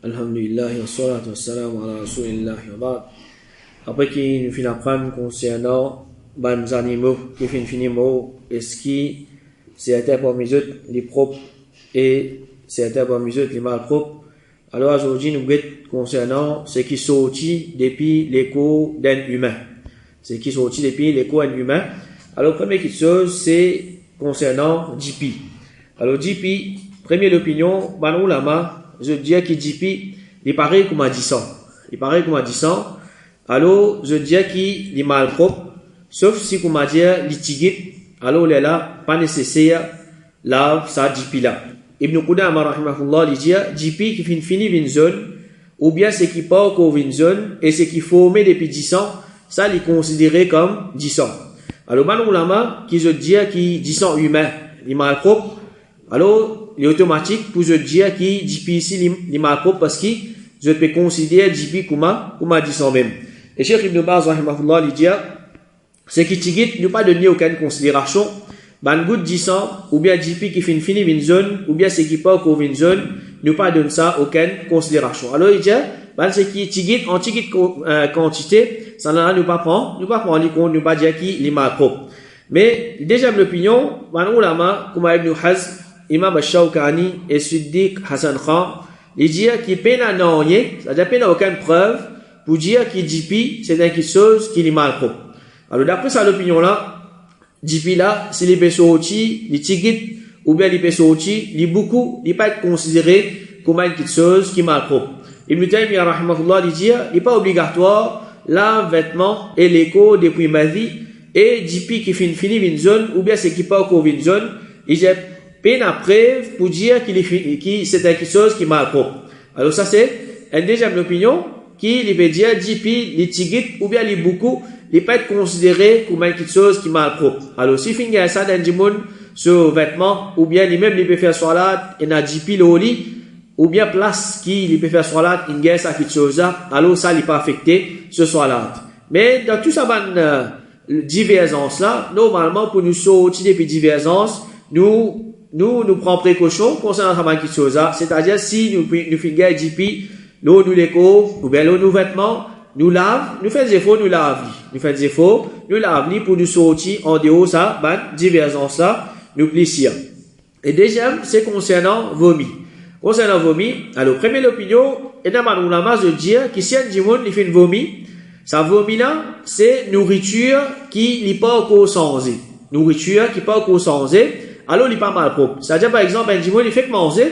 Alhamdulillah wa salatu wa salam ala rasulillah wa ba'd. Après qu'il nous finit apprendre concernant les animaux qui finit mot, est-ce qui certains parmi eux les propres et certains parmi eux les malpropres. Alors aujourd'hui nous voulons concernant ce qui sortit depuis l'écho d'un humain. Ce qui sortit depuis l'écho d'un humain. Alors première chose c'est concernant JP. Alors JP, première opinion, ban ulama je dis que JP, il paraît comme a dit ça. Il paraît comme a dit ça. Alors, je dis qu'il est mal propre. Sauf si, comme a dit, il tigit. Alors, il est là, pas nécessaire, lave ça JP là. Ibn Qudama, rahimahullah, il dit, JP qui finit une zone, ou bien ce qui part au une zone, et ce qui formé depuis 10 ans, ça, il est considéré comme 10 ans. Alors, ban ulama, qui je dis qu'il 10 ans humain, il est mal propre. Alors, il est automatique pour je dire que JP ici, il est mal propre parce que je peux considérer JP comme a dit ça même. Et Cheikh Ibn Baz, rahimahullah, il dit, ce qui tigit, ne pas donner aucune considération, ban goût 10 ans, ou bien JP qui finit une zone, ou bien ce qui part au une zone, ne pas donner ça aucune considération. Alors, il dit, ban ce qui tigit, en tigit quantité, ça ne pas prendre les comptes, ne pas dire qu'il est mal propre. Mais, déjà, l'opinion, ban ulama, comme Ibn Hazm, Imam al-Shawkani et Siddiq Hassan Khan, ils disent qu'il peine à n'envoyer, c'est-à-dire peine à aucune preuve pour dire qu'il JP, c'est quelque chose qui est mal propre. Alors, d'après ça, l'opinion là, JP là, si les personnes sorties, les tigit, ou bien les personnes sorties, les beaucoup, il pas être considéré comme quelque chose qui est mal propre. Ibn Taymiyyah, rahimahullah, il dit, il n'est pas obligatoire, la vêtement et l'écho depuis ma vie, et JP qui finit une zone, ou bien ce qui part au une zone, il dit, peine à preuve pour dire qu'il c'est quelque chose qui est mal propre. Alors ça c'est une deuxième opinion qui veut dire JP, les tigit ou bien les beaucoup, il peut être considéré comme quelque chose qui est mal propre. Alors si il y a ça dans du monde sur vêtements ou bien lui-même il peut faire salat et na JP le lit ou bien place qui il peut faire salat il y a ça quelque chose là, alors ça il pas affecté ce salat. Mais dans tout ça divergence là, normalement pour nous sortir depuis divergence, nous prenons précaution concernant cette chose-là. C'est-à-dire, si nous faisons JP, nous l'écho, ou bien nous vêtements, nous lave, nous faisons des efforts, nous lave. Nous faisons des efforts, nous lave pour nous sortir en dehors ça, divergence-là, nous plaisir. Et deuxième, c'est concernant vomi. Concernant vomi, alors, première opinion, et dans ma ulama, je dis que si un monde, il fait une vomi, sa vomi là, c'est nourriture qui n'est pas encore sensée. Nourriture qui n'est pas encore sensée. Alors, il est pas mal propre. C'est-à-dire, par exemple, un dimanche, il fait que manger,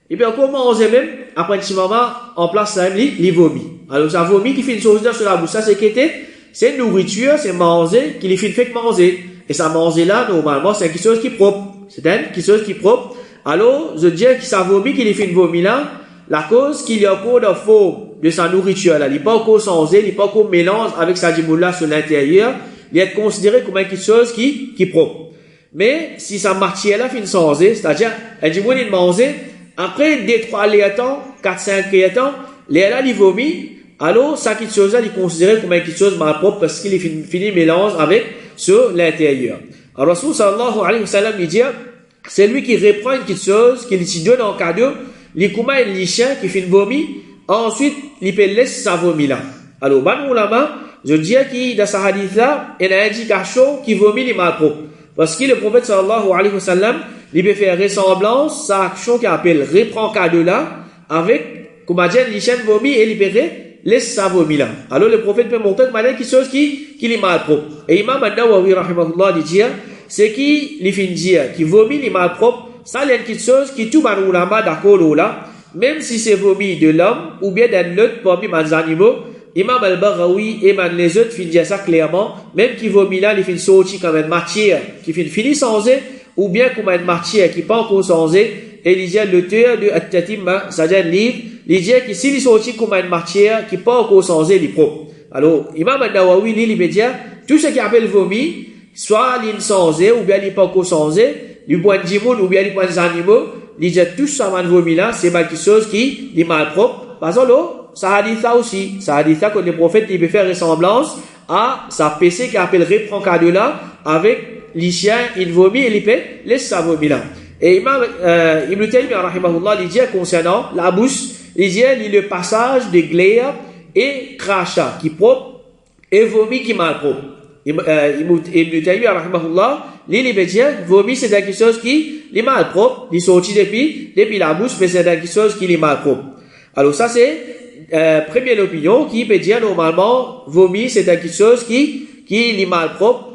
et puis encore manger même, après un petit moment, en place, ça, il vomit. Alors, ça vomit qui fait une chose sur la bouche. Ça, c'est nourriture, c'est manger, qui fait que manger. Et ça manger là, normalement, c'est quelque chose qui est propre. C'est quelque chose qui est propre. Alors, je dis que ça vomit, qu'il fait une vomi là, la cause qu'il y a encore de forme de sa nourriture là, il n'est pas encore changé, il n'est pas encore mélange avec sa dimanche là sur l'intérieur, il est considéré comme quelque chose qui est propre. Mais, si sa matière là fin changée, c'est-à-dire, elle dit, il mange, après, 2-3 léatons, 4-5 léatons, là, il vomit, alors, ça, quelque chose là, il est considéré comme quelque chose mal propre parce qu'il est fini mélange avec sur l'intérieur. Alors, Rasul sallallahu alayhi wa sallam, il dit, c'est lui qui reprend une quelque chose, qui lui donne en cadeau, les kouma et les chiens qui fin vomit, ensuite, il peut laisser sa vomi là. Alors, ban ulama, je dis qu'il, dans sa hadith là, il y a une indication qui vomit les mal propres. Parce que le prophète sallallahu alayhi wa sallam, il peut faire ressemblance, sa action qui appelle reprend cadeau là, avec, comme a dit, l'hygiène vomi et libérer, laisse sa vomi là. Alors le prophète peut montrer que quelque chose qui est mal propre. Et Imam An-Nawawi, rahimahullah, dit, c'est qui, les fin dire, qui vomit les mal propres, ça, il y a quelque chose qui tout ban ulama d'accord là, même si c'est vomi de l'homme, ou bien d'un autre parmi les animaux, Imam al-Baghawi et les autres finissent ça clairement, même qui vomit là, ils finissent sortir comme une matière qui finit sensée, ou bien comme une matière qui n'est pas encore sensée, et il dit l'auteur de At-Tatimma, c'est-à-dire le livre, il dit que s'il sortit comme une matière qui n'est pas encore sensée, il est propre. Alors, Imam al-Nawawi, il veut dire, tout ce qui appelle vomi, soit il est sensé, ou bien il n'est pas encore sensé, du point de dimoun, ou bien du point des animaux, il dit tout ça, vomi là, c'est quelque chose qui est mal propre. Par exemple, ça hadith là aussi, ça hadith là que le prophète il peut faire ressemblance à sa PC qui appelle reprend cadeau là avec les chiens, il vomit et il peut laisse sa vomi là. Et Ibn Taymiyyah rahimahullah il dit concernant la bouche, il dit le passage de glaire et crachat qui propre et vomi qui mal propre. Ibn Taymiyyah rahimahullah, il veut dire vomi c'est quelque chose qui est mal propre, il sorti depuis la bouche, mais c'est quelque chose qui est mal propre. Alors ça c'est première opinion qui peut dire normalement vomi c'est quelque chose qui est mal propre.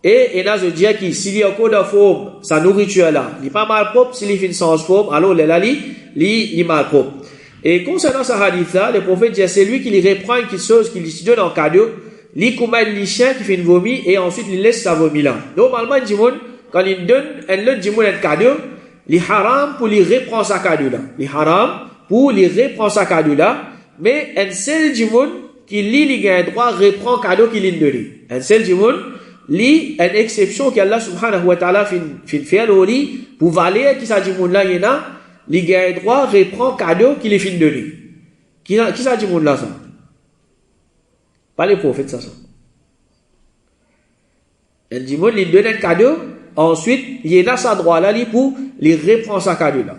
Et là, je dis que s'il y a encore de forme, sa nourriture là, il n'est pas mal propre, s'il est sans forme, alors là, il est mal propre. Et concernant ce hadith là, le prophète dit, c'est lui qui lui reprend quelque chose, qui lui donne en cadeau, il commande le chien qui fait une vomi, et ensuite il laisse sa vomi là. Normalement, quand il donne un cadeau, il est haram pour lui reprendre sa cadeau là. Il est haram pour lui reprendre sa cadeau là, mais un seul du monde qui il a un droit reprend cadeau qu'il lui donne. Un seul du monde, li une exception qu'Allah subhanahu wa ta'ala fin faire li pour valer qui ça dit monde là yena li gagne droit reprend cadeau qu'il est fin donné qui ça dit monde là ça pas les prophètes ça elle dit monde li donne un cadeau ensuite yena sa droit là li pour li reprend sa cadeau là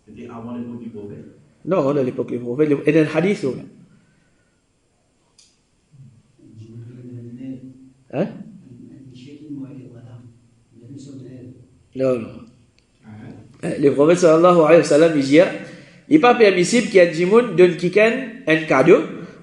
c'était avant l'époque du prophète non à l'époque du prophète et dans le hadith là hein? Non. Le prophète sallallahu alayhi wa sallam dit il n'est pas permissible qu'il y ait des gens donne quelqu'un un cadeau,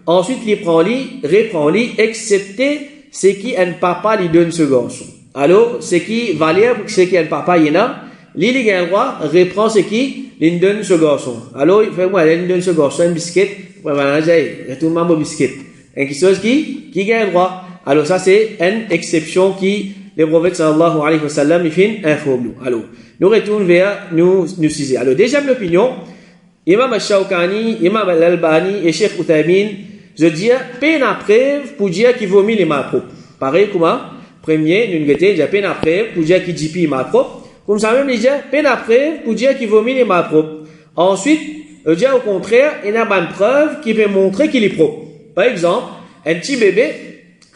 ensuite il reprend, excepté ce qui un papa lui donne ce garçon. Alors, ce qui valait pour ce qui un papa y en a, il a le droit reprend ce qui lui donne ce garçon. Alors, il fait moi, il donne ce garçon un biscuit, voilà, j'ai tout le monde biscuit. Quelque chose qui gagne le droit. Alors ça c'est une exception qui le prophète sallallahu alayhi wa sallam il fait informe nous. Alors nous retournons vers nous ciser. Alors deuxième opinion, Imam al-Shawkani, Imam al-Albani et Cheikh Uthaymin, je dis peine à preuve pour dire qu'il vomit les mains propres. Pareil comment premier nous gâter j'ai peine à preuve pour dire qu'il dit les mains propres. Comme ça même il dit peine à preuve pour dire qu'il vomit les mains propres. Ensuite, je dis au contraire, il y a une preuve qui peut montrer qu'il est propre. Par exemple, un petit bébé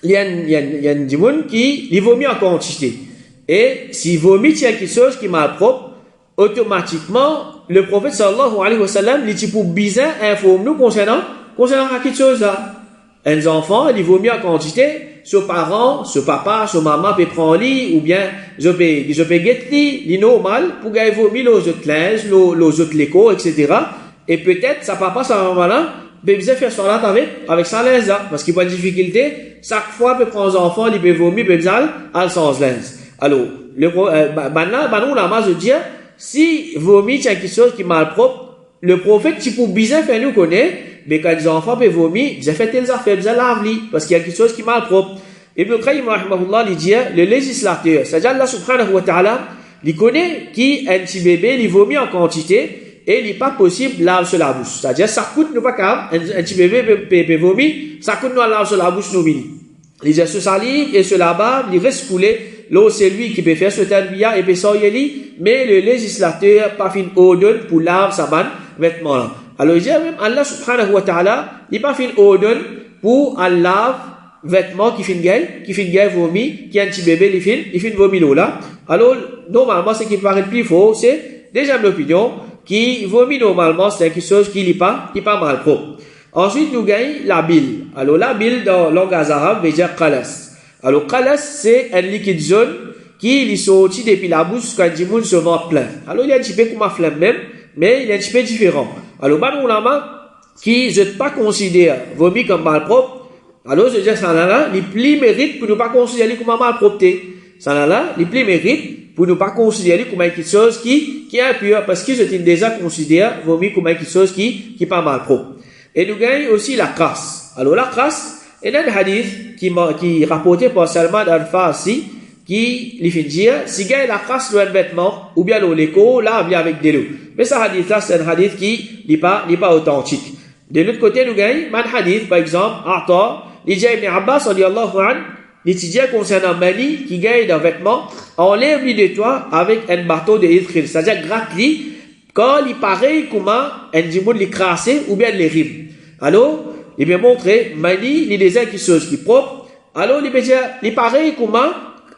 il y a des gens qui vomit en quantité. Et s'il vomit quelque chose qui est mal propre, automatiquement, le prophète sallallahu alayhi wa sallam, il dit pour bizarre informe nous concernant quelque chose là. Un enfant, il vomit en quantité, ce parent, ce papa, ce maman peut prendre lui, ou bien, je peux guetter lui, il est normal, pour qu'il vomit les autres linges, les autres léco, etc. Et peut-être, sa papa, sa maman là, peut faire salat avec sa linge là, parce qu'il n'y a pas de difficulté, chaque fois, peut prendre un enfant, il peut vomir, peut aller sans linge. Alors, maintenant, je dis, si vomit quelque chose qui est mal propre, le prophète, si pour bien faire nous connaître, mais quand les enfants peuvent vomir, ils ont fait telles affaires, ils ont lavé, parce qu'il y a quelque chose qui est mal propre. Ibn Qayyim, rahimahullah, il dit, le législateur, c'est-à-dire Allah subhanahu wa ta'ala, il connaît qui un petit bébé, il vomit en quantité, et il n'est pas possible de laver sur la bouche. C'est-à-dire, ça coûte nous pas capable, un petit bébé peut vomir, ça coûte nous à laver sur la bouche, nous mini. Il dit, ce salive et ce là-bas, il reste coulé, là, c'est lui qui peut faire ce talbiya et peut s'enlever, mais le législateur, pas fin ordonne pour laver sa manne, vêtement là. Alors, il dit, même Allah subhanahu wa ta'ala, il pas fin ordonne pour Allah, vêtements qui fin gay vomi, qui a un petit bébé, il fin vomi là. Alors, normalement, ce qui paraît le plus faux, c'est, déjà, l'opinion, qui vomit normalement, c'est quelque chose qui n'est pas mal propre. Ensuite, nous gagnons la bile. Alors, la bile, dans le langage arabe, veut dire qalas. Alors, qalas, c'est un liquide jaune qui est sorti depuis la bouche quand du monde se vend plein. Alors, il y a un petit peu comme un flamme même, mais il est un petit peu différent. Alors, nous lama qui ne pas considère vomi comme mal propre. Alors, je dis, ça là, les plus mérite pour ne pas considérer comme mal propreté. Ça là, les plus mérite pour ne pas considérer comme quelque chose qui est impur, parce que je déjà considéré vomi comme quelque chose qui est pas mal propre. Et nous gagnons aussi la crasse. Alors, la crasse, il y a un hadith qui est rapporté par Salman al-Farsi, qui lui fait dire, si gagne la crasse de un vêtement, ou bien l'écho, là, vient avec de l'eau. Mais ce hadith-là, c'est un hadith qui n'est pas authentique. De l'autre côté, nous gagnons un hadith, par exemple, Ata, il dit Ibn Abbas, radiyallahu anhu, il dit concernant Mani, qui gagne un vêtement, enlève-lui de toi avec un bateau de Yidkhil. C'est-à-dire, gratte-lui, quand il paraît comment un djimoun les crasser, ou bien les rimes. Alors, il va montrer, Mani, il des quelque chose qui est propre. Alors, il va dire, il paraît comment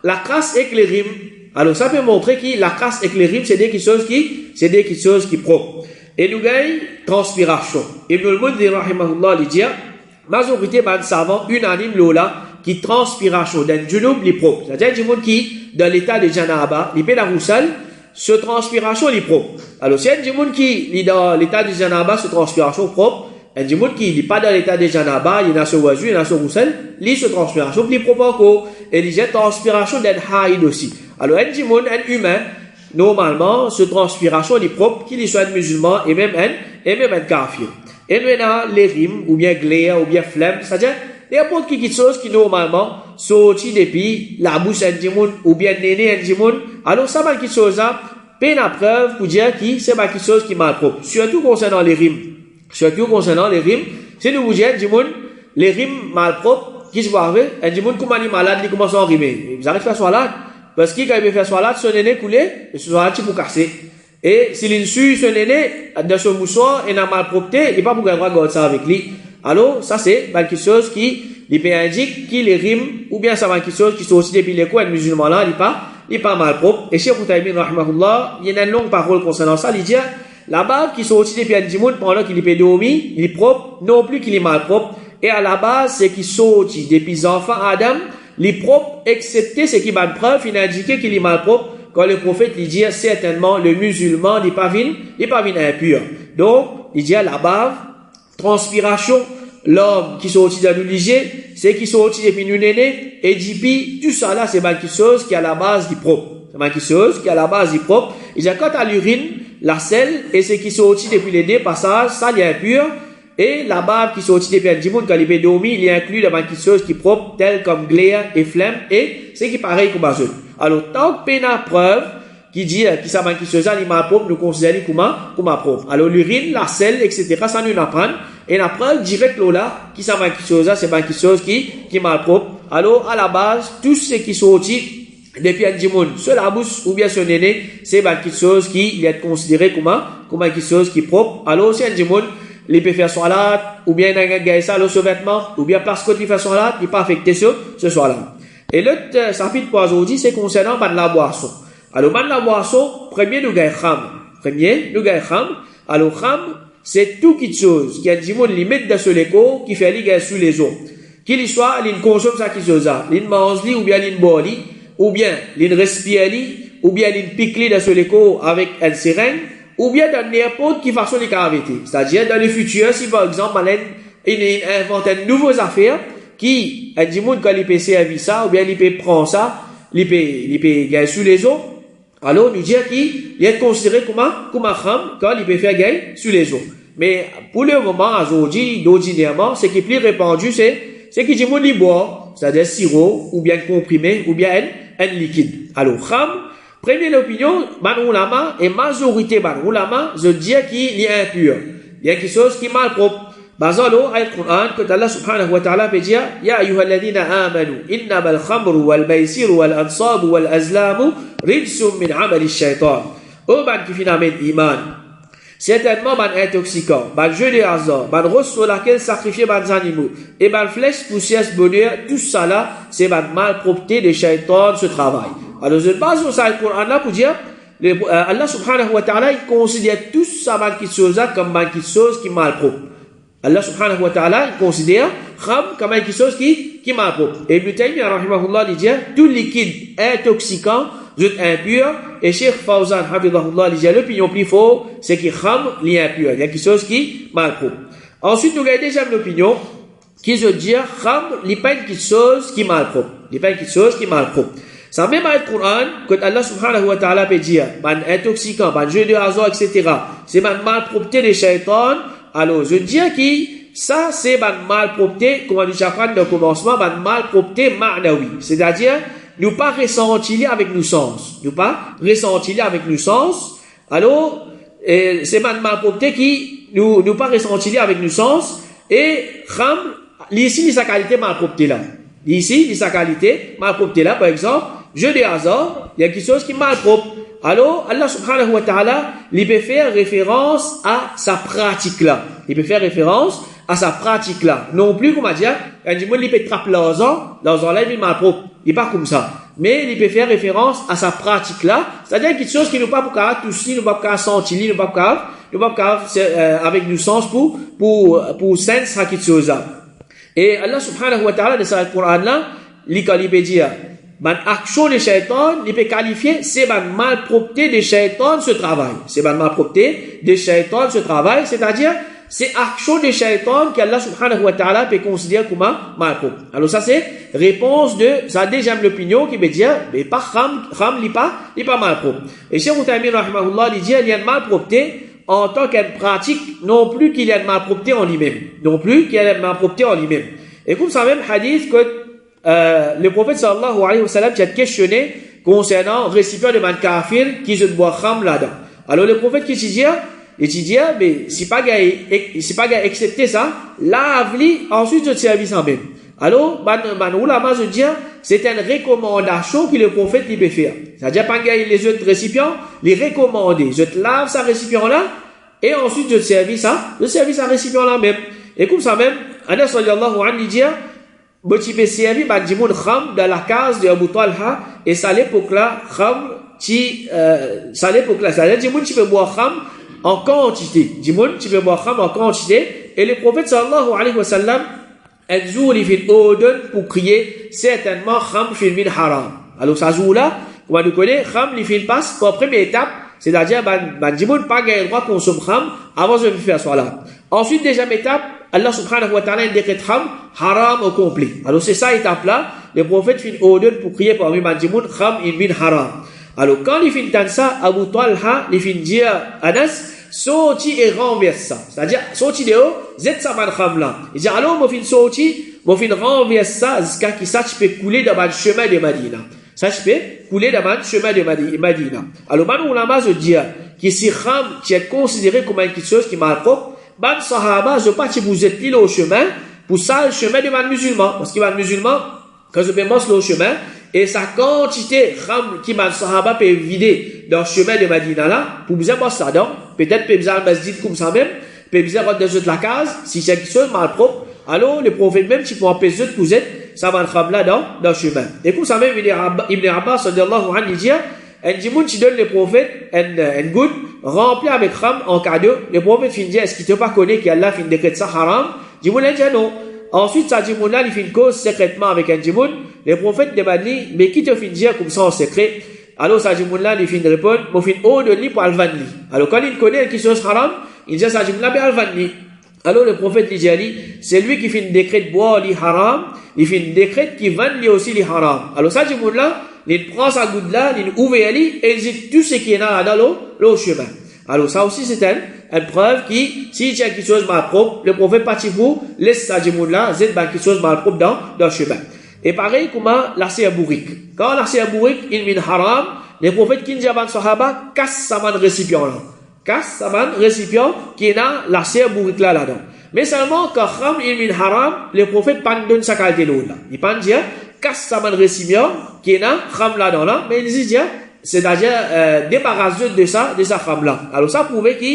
la crasse avec les rimes. Alors, ça peut montrer que la casse avec les rimes, c'est des choses qui propres. Et nous gagnons transpiration. Ibn al-Mundhir, rahimahullah, il dit, majorité de savants unanime lola, qui transpiration d'un junub li propre. C'est-à-dire, du monde qui, dans l'état de janaba, li la roussel, ce transpiration li propre. Alors, si un du monde qui, li dans l'état de janaba, ce transpiration propre, un du monde qui, li pas dans l'état de janaba, il y a ce oiseau, il y a ce roussel, li ce transpiration, li propre encore. Et il y a transpiration d'un haïd aussi. Alors, un du monde, un humain, normalement, ce transpiration li propre, qu'il soit un musulman, et même un kafir. Et nous, avons les rimes, ou bien glaire, ou bien flemme, c'est-à-dire, n'importe quelque chose qui normalement sorti depuis la bouche d'un djimoun ou bien néné d'un djimoun, alors ça va quelque chose là, peine à preuve pour dire que c'est pas quelque chose qui est mal propre. Surtout concernant les rimes. C'est nous vous dire, djimoun, les rimes mal propres, qui se voit avec, un djimoun comme un malade, il commence à en rimer. Vous arrêtez de faire salade, parce qu'il quand il fait salade, son néné coulé, et ce salade, pour casser. Et s'il insulte son néné, dans son moussoir, et n'a mal propreté, il n'est pas pour garder ça avec lui. Alors, ça c'est quelque chose qui indique qui les rimes, ou bien ça va quelque chose qui sont aussi depuis les coins de musulmans là, il est pas mal propre. Et Cheikh Uthaymeen, rahimahullah, il y a une longue parole concernant ça, il dit, la base qui sont aussi depuis un djimoun, pendant qu'il est dormi, il est propre, non plus qu'il est mal propre. Et à la base, c'est qui sont depuis les enfants Adam, il est propre, excepté ce qui va de preuve, il a indiqué qu'il est mal propre, quand le prophète, il dit, certainement, le musulman, il n'est pas impur. Donc, il dit à la base, transpiration, l'homme qui sorti dans l'uligé, c'est qui sorti depuis nous néné, et puis tout ça là, c'est quelque chose qui est à la base du propre. C'est quelque chose qui est à la base du propre. Il dit, quand à l'urine, la selle, et c'est qui sorti depuis les deux passages, ça, il est impur, et la barbe qui sorti depuis un djimoun, quand il est dormi, il est inclus dans quelque chose qui est propre, tel comme glaire et flemme, et c'est qui pareil comme azul. Alors, tant que peine à preuve, qui dit, qui ça quelque chose, l'animal propre, nous considérons comme propre. Alors, l'urine, la selle, etc., ça nous apprend. Et la preuve direct là, qui ça quelque chose, c'est quelque chose qui est mal propre. Alors, à la base, tout ce qui sorti depuis un djimoun, sur la bouche ou bien sur le néné, c'est quelque chose qui est considéré comme quelque chose qui est propre. Alors, si un djimoun, il peut faire salade, ou bien il a ça, le vêtement, ou bien parce qu'il fait salade, il n'est pas affecté sur ce salade. Et l'autre chapitre pour aujourd'hui, c'est concernant la boisson. Alors, la boisson, premier, nous gagnons kham. Alors, kham, c'est tout quelque chose qui a dit, mon limite de ce l'écho, qui fait ligue sous les eaux. Qu'il soit, il consomme ça qui chose là. Il mange li, ou bien il boit li, ou bien il respire li, ou bien il pique li de ce l'écho avec un sirène, ou bien dans n'importe qui façon les cavités. C'est-à-dire, dans le futur, si par exemple, il invente une nouvelle affaire, qui, a dit, mon, quand il peut servir ça, ou bien il peut prendre ça, il peut gagner sous les eaux, alors, nous dire qu'il est considéré comme un kham quand il peut faire gagner sur les eaux. Mais, pour le moment, aujourd'hui, d'ordinairement, ce qui est plus répandu, c'est qu'il dit, mon boit, c'est-à-dire sirop, ou bien comprimé, ou bien un liquide. Alors, kham, première opinion, ban ulama, et majorité ban ulama, je dis qu'il est impur. Il y a quelque chose qui est mal propre. Bazalo, ayat Qur'an, que Allah subhanahu wa ta'ala peut dire, Ya ayyuhalladhina amanu, innama al-khamru wal-baysiru wal-ansabu wal-azlamu, rijsum min amali shaitan. Oh, ban qui finalement iman. Certainement, ban intoxicant, ban jeu de hasard, ban rose sur laquelle sacrifier ban animaux, et ban flèche poussière bonheur, tout ça là, c'est ban malpropreté de shaitan, ce travail. Alors, je base sur ça, le Coran là, pour dire, Allah subhanahu wa ta'ala, il considère tout ça, ban qui chose là, comme ban qui chose qui est malpropre. Allah subhanahu wa ta'ala considère kham comme quelque chose qui est mal propre. Et Ibn Taymiyyah rahimahullah dit tout liquide intoxicant est impur, et Cheikh Fawzan hafidhahullah dit l'opinion plus forte c'est que kham est impur, il y a quelque chose qui est mal propre. Ensuite nous avons déjà une opinion qui veut dire kham n'est pas quelque chose qui est mal propre, ça même dans le Coran que Allah subhanahu wa ta'ala peut dire ban intoxicant, ban jeu de hasard, etc. c'est ban malpropreté des shaitans. Alors, je dis que ça, c'est une malpropreté, comme on dit dans le commencement, une malpropreté ma'nawi. C'est-à-dire, nous pas ressentir avec nos sens. Alors, c'est une malpropreté qui nous pas ressentir avec nos sens. Et, kham, ici, sa qualité malpropreté là. Par exemple, jeu de hasard, il y a quelque chose qui est malpropre. Alors, Allah subhanahu wa ta'ala, il peut faire référence à sa pratique là. Il peut faire référence à sa pratique là. Non plus, comment dire, quand il peut trapper l'argent là, il est mal propre. Il n'est pas comme ça. Mais il peut faire référence à sa pratique là. C'est-à-dire quelque chose qui nous pas pour toucher, nous pas pour sentir, nous pas avec du sens pour sens à quelque chose là. Et Allah subhanahu wa ta'ala, dans le Coran là, il peut dire, action de shaitan, il peut qualifier, c'est malpropreté de shaitan ce travail. C'est malpropreté de shaitan ce travail, c'est-à-dire, c'est action de shaitan qu'Allah subhanahu wa ta'ala peut considérer comme malpropre. Alors ça c'est réponse de sa deuxième opinion qui veut dire, mais pas kham n'est pas malpropre. Et Cheikh Uthaymeen rahimahullah, il dit, il y a une malpropreté en tant qu'elle pratique, non plus qu'il y a une malpropreté en lui-même. Non plus qu'il y a une malpropreté en lui-même. Et comme ça même hadith que le prophète sallallahu alayhi wa sallam qui a questionné concernant récipient de man kafir qui se boit kham là-dedans. Alors le prophète qui dit, mais si pas gars accepter ça, lave-li, ensuite je service en même. Alors, ulama se dit, c'est une recommandation que le prophète il peut faire. C'est-à-dire, pas gars les autres récipients, les recommander. Je te lave sa récipient là, et ensuite je service à récipient là même. Et comme ça même, Anas sallallahu alayhi wa sallam dit, peux servir, dimoun kham dans la case de Abu Talha, et ça l'époque là, kham, c'est-à-dire, dimoun tu peux boire kham, en quantité. Dis-moi, tu peux boire kham en quantité. Et le prophète sallallahu alayhi wa sallam, un jour, il fait odon pour crier, certainement, kham fin min haram. Alors, ça joue là, on nous connaît, kham, il fait passe pour la première étape, c'est-à-dire, dis-moi, pas gagner le droit qu'on consomme kham avant de faire soit là. Ensuite, deuxième étape, Allah subhanahu wa ta'ala, il décrète kham, haram au complet. Alors, c'est ça, étape là, le prophète fait odon pour crier pour lui, dis-moi, kham min haram. Alors, quand il finit ça, Abu Talha, il finit dire, Anas, sorti et renverse ça. C'est-à-dire, sorti de haut, zet sa man kham là. Il dit, alors, mon fin sorti, mon fin renverse ça, jusqu'à qui ça, tu peux couler dans le chemin de Madina. Ça, tu peux couler dans le chemin de Madina. Alors, man ulama se dit, que si kham, qui est considéré comme quelque chose qui est mal propre, ban sahaba, je pas, tu vous êtes pile au chemin, pour ça, le chemin de man musulman. Parce que man musulman, quand je pense le chemin, et sa quantité kham qui man sahaba peut vider dans le chemin de Madina là, pour bien voir ça donc, peut-être peut bien le masjid comme ça même, peut bien rentrer dans la case, si c'est quelque chose mal propre, alors le prophète même, tu peux empêcher de vous être, ça va kham là dans le chemin. Et comme ça même, Ibn Abbas sallallahu alayhi wa sallam, un dimoun tu donnes le prophète, un good, rempli avec kham en cadeau, le prophète finit dire, est-ce qu'il te pas connaît qu'Allah finit décrète ça haram? Dimoun a dit non. Ensuite, ça dimoun là, il fait une cause secrètement avec un dimoun. Le prophète demande, mais qui te fait dire comme ça en secret? Alors, ça dimoun là, il fait répondre, mon fin haut de lui pour alvanli. Alors, quand il connaît quelque chose haram, il dit ça dimoun là, mais alvanli. Alors, le prophète lui dit, c'est lui qui fait une décret de boire li haram, il fait une décret qui vend lui aussi li haram. Alors, ça dimoun là, il prend sa goutte là, il ouvre li, et il dit tout ce qui est là dans le chemin. Alors, ça aussi, c'est une preuve qui, si il y a quelque chose mal propre, le prophète parti pour, laisse ça dimoun là, c'est quelque chose mal propre dans le chemin. Et pareil, comment l'arcé bourrique. Quand l'arcé bourrique, il min haram, les prophètes qui disent à sahaba, casse sa man récipient là. Casse sa man récipient qui est là, l'arcé bourrique là-dedans. Mais seulement, quand kham il min haram, les prophètes pas donner sa qualité l'eau là. Ils pas dire, casse sa man récipient qui est là, kham là-dedans là, mais ils disent, c'est-à-dire, débarrasse de ça kham là. Alors ça prouve que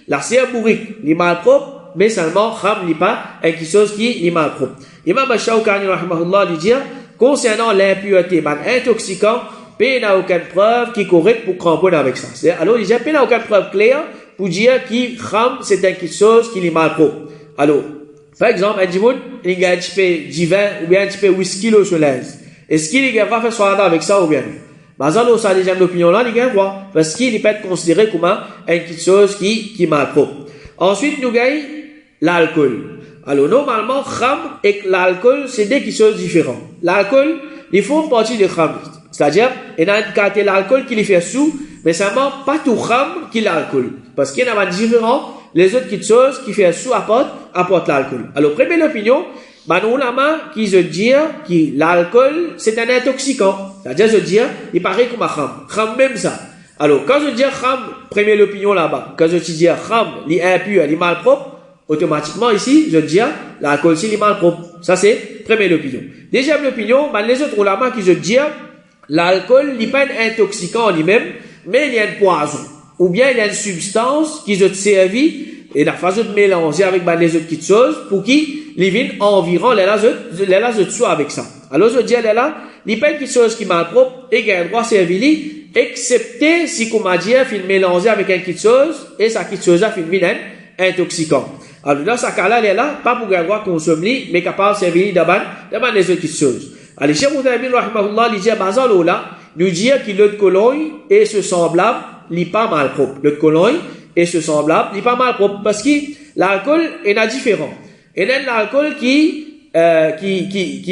l'arcé bourrique, il est mal propre, mais seulement kham n'est pas quelque chose qui est mal propre. Imam Ash-Shawkani rahimahullah dit concernant l'impureté, intoxicant, il n'y a aucune preuve qui est correcte pour cramponner avec ça. Alors il dit il n'y a aucune preuve claire pour dire que kham c'est quelque chose qui est mal propre. Alors, par exemple, un dimoun, il y a un petit peu de vin ou bien un petit peu de whisky sur l'aise. Est-ce qu'il y a pas fait soirée avec ça ou bien? Alors, ça deuxième opinion là, il y a voir parce qu'il peut être considéré comme quelque chose qui est mal propre. Ensuite, nous avons l'alcool. Alors, normalement, kham et l'alcool, c'est deux choses différentes. L'alcool, ils font partie de kham. C'est-à-dire, il y a un côté l'alcool qui les fait sous, mais seulement pas tout kham qui l'alcool. Parce qu'il y en a différents, les autres choses qui fait sous apportent l'alcool. Alors, première opinion, ulama qui se dit que l'alcool, c'est un intoxicant. C'est-à-dire, se dire, il paraît comme un kham. Kham même ça. Alors, quand je dis kham, première opinion là-bas, quand je dis kham, il est impur, il est mal propre, automatiquement ici, je dis, l'alcool c'est mal propre. Ça c'est première opinion. Deuxième opinion, les autres ulama qui se disent, l'alcool n'est pas un intoxicant en lui-même, mais il y a un poison. Ou bien il y a une substance qui se servit et la phase de mélanger avec les autres petites choses pour qui les viennent environ les autres soit avec ça. Alors je dis là, il n'y a pas une petite chose qui m'a propre et qui a un droit servir excepté si comme a dit fin mélanger avec une petite chose et sa petite chose a fin vient intoxicant. Alors dans ce cas-là, elle est là pas pour avoir consommer mais capable de servir d'abord les autres petites choses. Alors Cheikh Moutamin rahimahullah il dit bazal là nous dit que l'autre cologne et ce semblable n'est pas mal propre. L'autre cologne et ce semblable n'est pas mal propre parce que l'alcool est différent. Et là l'alcool qui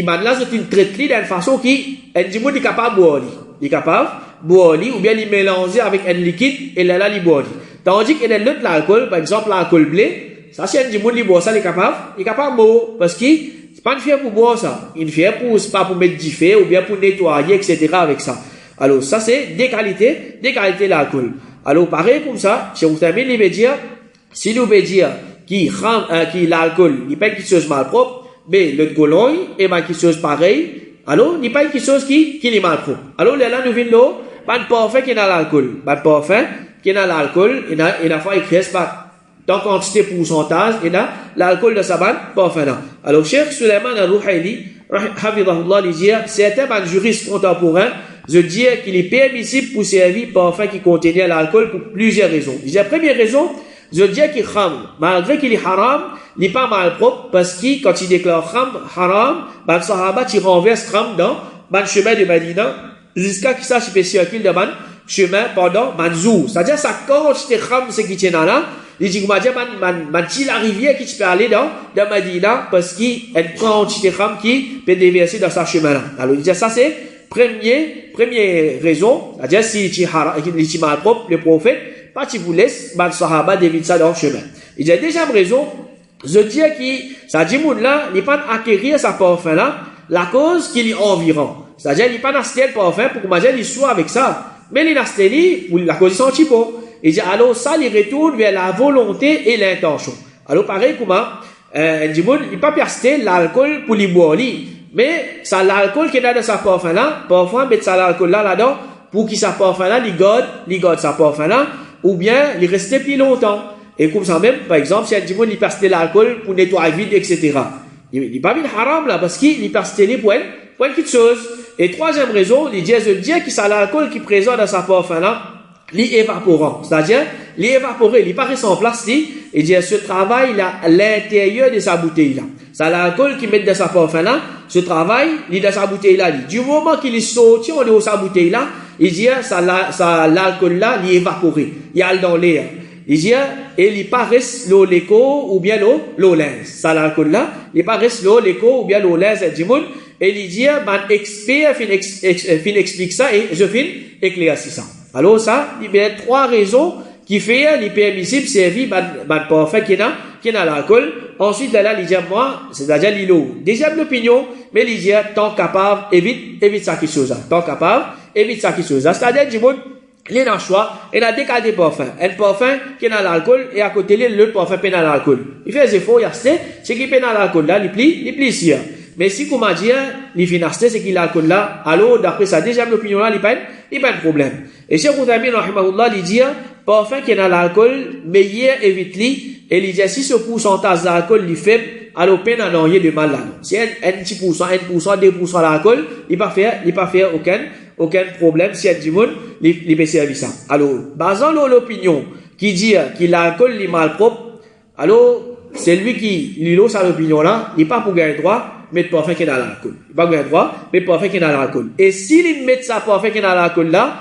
maintenant c'est une traiterie d'une façon qui est capable de boire. Il est capable de boire ou bien il mélanger avec un liquide et là il boit. Tandis que l'autre l'alcool par exemple l'alcool blé ça c'est un monde qui boit ça il est capable de boire parce que c'est pas une fière pour boire ça. Une fière pour c'est pas pour mettre du feu ou bien pour nettoyer etc. avec ça. Alors ça c'est des qualités de l'alcool. Alors pareil comme ça, chez Moutamin il veut dire si nous veut dire qui l'alcool il pas quelque chose mal propre mais le cologne est pas quelque chose pareil alors il pas quelque chose qui est mal propre. Alors là nous venons là pas de parfum qui a l'alcool, pas de parfum qui a l'alcool il a fait écrire pas dans quantité pourcentage et là l'alcool de sa bande parfum là. Alors Cheikh Suleiman al-Ruhaili hafidahullah il dit certains juristes contemporains je dis qu'il est permissible pour servir parfum qui contenait l'alcool pour plusieurs raisons. La première raison, je dis qu'il est haram. Malgré qu'il est haram, il n'est pas mal propre parce que quand il déclare haram, les sahaba ils renversent haram dans le chemin de Medina jusqu'à qu'il sache qu'il circule dans le chemin pendant Manzou. C'est-à-dire ça quand c'était haram ce qui tient là, il dit que la rivière qui peut aller dans Medina parce qu'il y a une quantité haram qui peut déverser dans ce chemin là. Alors il dit ça c'est première raison, c'est-à-dire si tu es mal propre, le prophète, pas tu vous laisse, le sahaba d'éviter ça dans le chemin. Il y a deuxième raison, je dis que ça dit moun là, il pas acquérir sa parfum là, la cause qu'il est environ. C'est-à-dire il pas acheter le parfum pour que il soit avec ça, mais il acheter pour la cause il senti pas. Il dit alors ça il retourne vers la volonté et l'intention. Alors pareil comment il dit moun, il pas acheter l'alcool pour lui boire. Mais ça l'alcool qui est dans sa parfum là, parfois mettre ça l'alcool là-dedans pour qu'il sa parfum là, il garde sa parfum là, ou bien il reste plus longtemps. Et comme ça même, par exemple, si un dimon il passe de l'alcool pour nettoyer vide, etc. Il n'est pas bien haram là parce qu'il passe de pour une petite chose. Et troisième raison, il dit que ça l'alcool qui est présent dans sa parfum là, l'évaporant. C'est-à-dire, l'évaporer, il paraît sans place, il dit ce travail là à l'intérieur de sa bouteille là. Ça l'alcool qui met dans sa parfum là, ce travail, il est dans sa bouteille là. Du moment qu'il est sorti, on est dans sa bouteille là, il dit ça l'alcool là, il est évaporé, il y a dans l'air. Il dit et il paraît l'eau l'écho ou bien l'eau linge. Ça l'alcool là, il paraît l'eau l'écho ou bien l'eau linge du monde. Et il dit expert fin explique ça et je fin éclaircir ça. Alors ça, il y a trois raisons qui fait les permissibles servir parfum qui a l'alcool. Ensuite là il dit moi c'est-à-dire l'eau. Deuxième opinion, mais il dit tant capable évite ça qui chose. Tant capable évite ça qui chose. C'est-à-dire du monde il a un choix, il a deux cas de parfum. Un parfum qui a l'alcool et à côté le parfum qui a l'alcool. Il fait des efforts, il a acheté, c'est qui a l'alcool là, il plie ici. Mais si comme on dit, il finit acheter c'est qu'il a l'alcool là, alors d'après sa deuxième opinion là, il pas de problème. Et Cheikh Moutamin rahimahullah il dit parfum qui a l'alcool, meilleur évite-li et il dit si ce pourcentage d'alcool est faible, alors peine à n'en y de mal là. Si un petit pourcent, 1%, 2% d'alcool, il pas faire aucun problème si un du monde il peut servir ça. Alors, basant l'opinion qui dit que l'alcool est mal propre, alors c'est lui qui lit ça l'opinion là, il pas pour gagner droit mettre parfum qui a l'alcool. Il pas gagner droit mettre parfum qui a l'alcool. Et s'il met ça parfum qui a l'alcool là,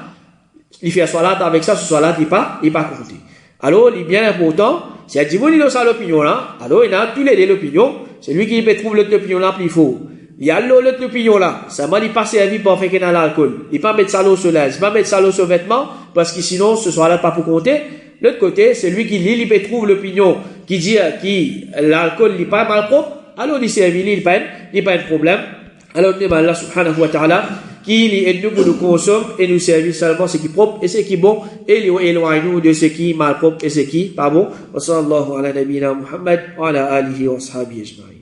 il fait salade avec ça, ce salade il pas compté. Alors, il est bien important, si un du monde il lit ça l'opinion là, alors il a tous les deux l'opinion, c'est lui qui peut trouver l'autre opinion là plus faux. Il y a l'autre opinion là, ça m'a dit pas servi pour faire qu'il y a l'alcool. Il pas mettre ça l'eau sur l'aise, il pas mettre ça l'eau sur vêtements, parce que sinon ce soit là pas pour compter. L'autre côté, c'est lui qui lit, il peut trouver l'opinion qui dit que l'alcool n'est pas mal propre, alors il servi, il pas de problème. Alors nous demandons Allah subhanahu wa ta'ala qui aide nous pour nous consommer et nous servir seulement ce qui est propre et ce qui est bon et éloigne nous de ce qui est mal propre et ce qui est pas bon. Wa sallallahu ala nabina Muhammad wa ala alihi wa ashabihi ajma'in.